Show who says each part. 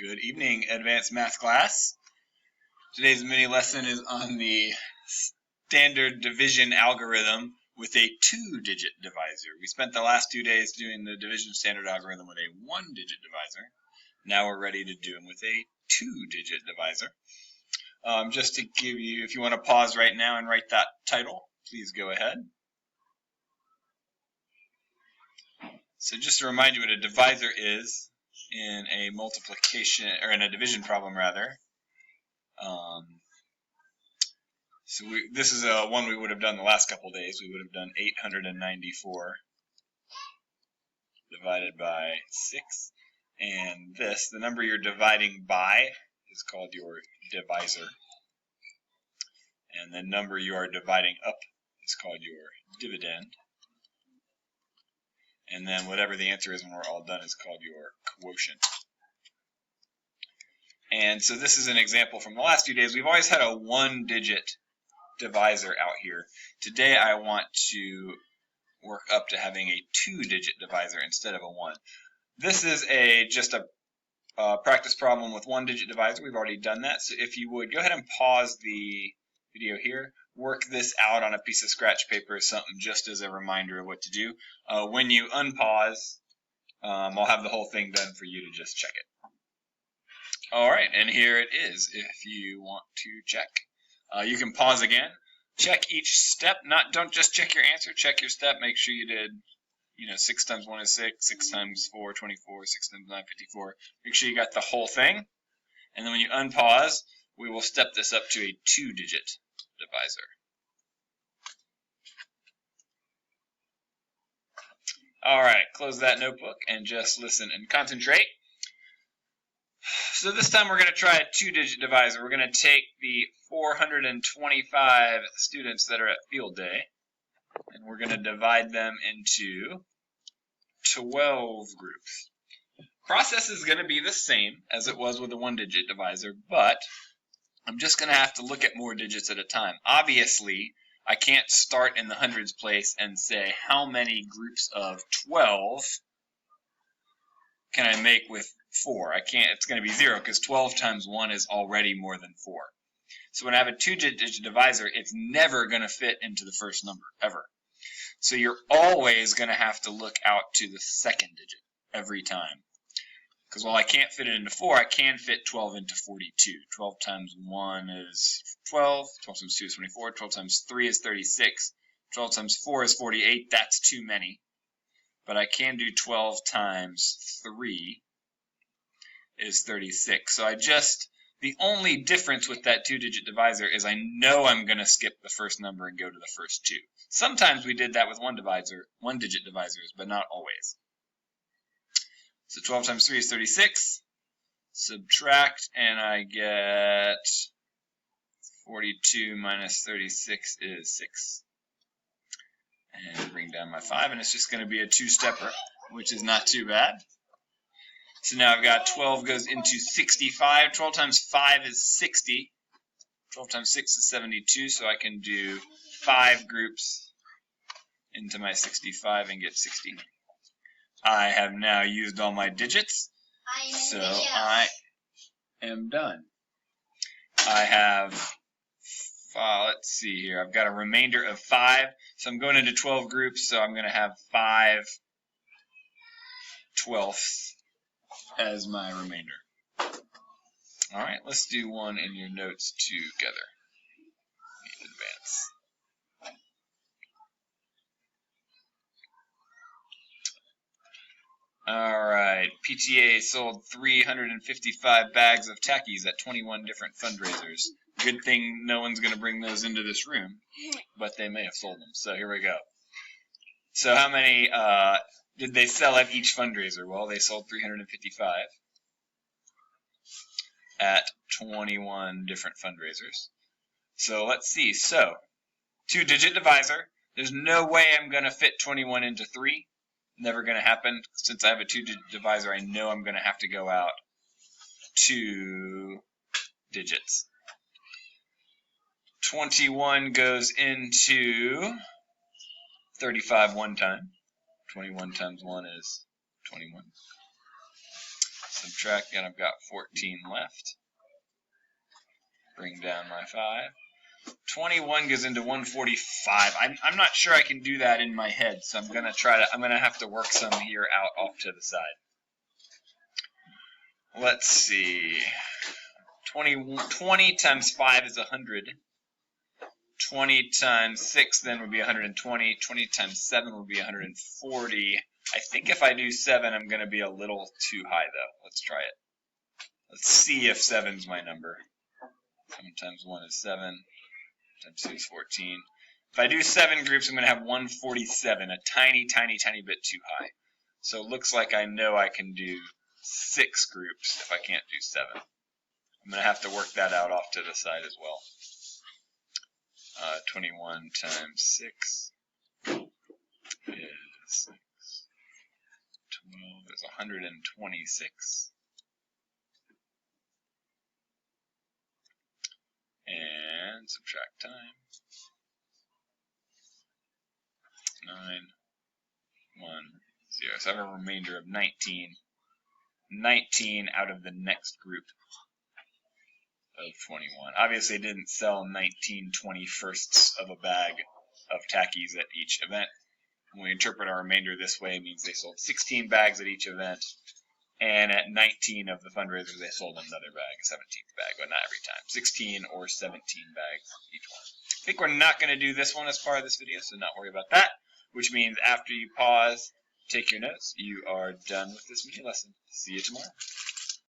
Speaker 1: Good evening, advanced math class. Today's mini lesson is on the standard division algorithm with a two-digit divisor. We spent the last 2 days doing the division standard algorithm with a one-digit divisor. Now we're ready to do them with a two-digit divisor. Just to give you, if you want to pause right now and write that title, please go ahead. So just to remind you what a divisor is in a multiplication, or in a division problem rather. This is one we would have done the last couple of days. We would have done 894 divided by 6. And this, the number you're dividing by, is called your divisor. And the number you are dividing up is called your dividend. And then whatever the answer is when we're all done is called your quotient. And so this is an example from the last few days. We've always had a one-digit divisor out here. Today I want to work up to having a two-digit divisor instead of a one. This is just a practice problem with one-digit divisor. We've already done that. So if you would, go ahead and pause the video here. Work this out on a piece of scratch paper or something just as a reminder of what to do. When you unpause, I'll have the whole thing done for you to just check it. Alright, and here it is if you want to check. You can pause again. Check each step. Don't just check your answer. Check your step. Make sure you did 6 times 1 is 6, 6 times 4, 24, 6 times 9, 54. Make sure you got the whole thing. And then when you unpause, we will step this up to a two-digit divisor. Alright, close that notebook and just listen and concentrate. So this time we're going to try a two-digit divisor. We're going to take the 425 students that are at field day, and we're going to divide them into 12 groups. Process is going to be the same as it was with a one-digit divisor, but I'm just going to have to look at more digits at a time. Obviously, I can't start in the hundreds place and say how many groups of 12 can I make with 4. I can't. It's going to be 0 because 12 times 1 is already more than 4. So when I have a two-digit divisor, it's never going to fit into the first number, ever. So you're always going to have to look out to the second digit every time. Because while I can't fit it into 4, I can fit 12 into 42. 12 times 1 is 12. 12 times 2 is 24. 12 times 3 is 36. 12 times 4 is 48. That's too many. But I can do 12 times 3 is 36. So the only difference with that two-digit divisor is I know I'm going to skip the first number and go to the first two. Sometimes we did that with one-digit divisors, but not always. So 12 times 3 is 36. Subtract, and I get 42 minus 36 is 6. And bring down my 5, and it's just going to be a two-stepper, which is not too bad. So now I've got 12 goes into 65. 12 times 5 is 60. 12 times 6 is 72, so I can do 5 groups into my 65 and get 60. I have now used all my digits, so I am done. I have, let's see here, I've got a remainder of 5, so I'm going into 12 groups, so I'm going to have 5 twelfths as my remainder. Alright, let's do one in your notes together. Advance. Alright, PTA sold 355 bags of Takis at 21 different fundraisers. Good thing no one's going to bring those into this room, but they may have sold them. So here we go. So how many did they sell at each fundraiser? Well, they sold 355 at 21 different fundraisers. So let's see. So, two-digit divisor. There's no way I'm going to fit 21 into 3. Never going to happen. Since I have a two-digit divisor, I know I'm going to have to go out 2 digits. 21 goes into 35 one time. 21 times 1 is 21. Subtract, and I've got 14 left. Bring down my 5. 21 goes into 145. I'm not sure I can do that in my head, so I'm gonna have to work some here out off to the side. Let's see. 20 times 5 is 100. 20 times 6 then would be 120. 20 times 7 would be 140. I think if I do 7, I'm going to be a little too high, though. Let's try it. Let's see if 7's my number. 7 times 1 is 7. Times 2 is 14. If I do 7 groups, I'm going to have 147, a tiny, tiny, tiny bit too high. So it looks like I know I can do 6 groups if I can't do 7. I'm going to have to work that out off to the side as well. 21 times 6 is 12 is 126. And subtract time. 9, 1, 0. So I have a remainder of 19. 19 out of the next group of 21. Obviously, I didn't sell 19 21sts of a bag of tackies at each event. When we interpret our remainder this way, it means they sold 16 bags at each event, and at 19 of the fundraisers, they sold another bag, a 17th bag, but not every time. 16 or 17 bags each one. I think we're not going to do this one as part of this video, so not worry about that, which means after you pause, take your notes, you are done with this mini lesson. See you tomorrow.